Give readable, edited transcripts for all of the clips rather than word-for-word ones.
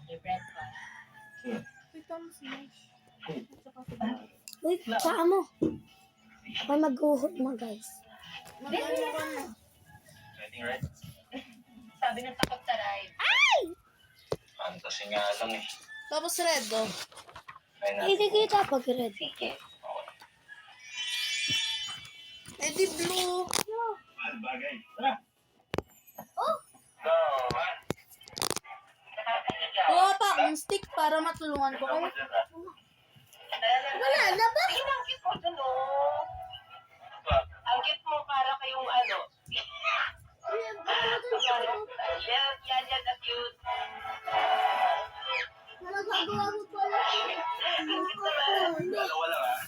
after breakfast. Wait, tama smash. Uy, paa mo. May mag-uhod mo, guys. Magano ka na. Pwedeng red? Sabi ng takot sa ride. Fantasy nga lang eh. Tapos red, oh. Ayun na. Hindi kita pag red. Sige. Eh di blue. Bagay. Tara. Oh! Go, man. Nakakahiya. Kuha pa akong stick para matulungan ko kayo. Wala na ba? Tingnan ang cute mo dun, oh. Ang cute mo para kayong ano. Yan, na cute. Nagagawa mo pala. Dalawa lang ah.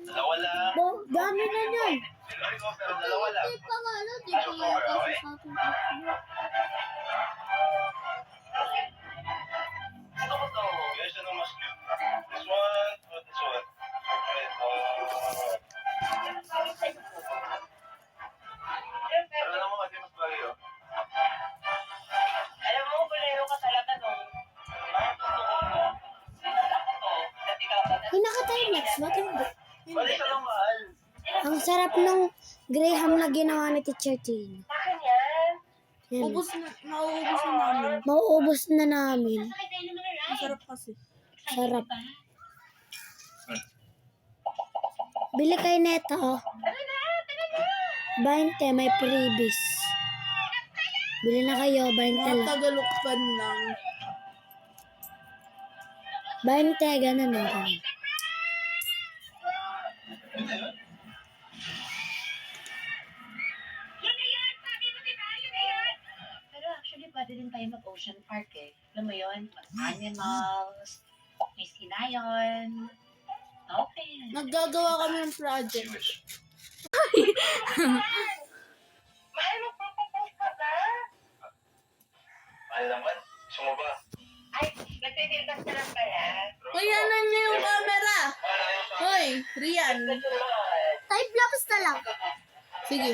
Dalawa lang. Dami na yan. Sorry ko, pero dalawa lang. Hindi pa nga, no? Di ko yata sa akin. Gusto ko to. Yes, ano mas cute? This one or this one? Pero alam mo kasi mas bagay oh. Alam mo, bulero ka talaga nung bakit totoo mo? Ako to, dati ka pa Ay, naka-timex. Ba't hindi? Balik ka lang mahal. Ang sarap ng Graham na ginawa ni Teacher Tina. Sa akin yan. Yan. Ubus na, nauubos na namin. Mauubos na namin. Sakit tayo naman na Ang sarap kasi. Sarap. Bili kayo neto. Oh. 20, may freebies. Bili na kayo, 20 Mga lang. tagalukpan lang. 20, ganun lang kami. Pero actually, pwede din tayo mag-ocean park eh. Alam mo yun? Animals, may sinayon. Okay. Naggagawa kami ng project. Mahal, magpapapos ka ba? Mahal naman. Gusto mo ba? Ay, nagtitildas ka lang pala. Hoy, ano niyo yung camera? Hoy, Rian. Type lapis na lang. Sige.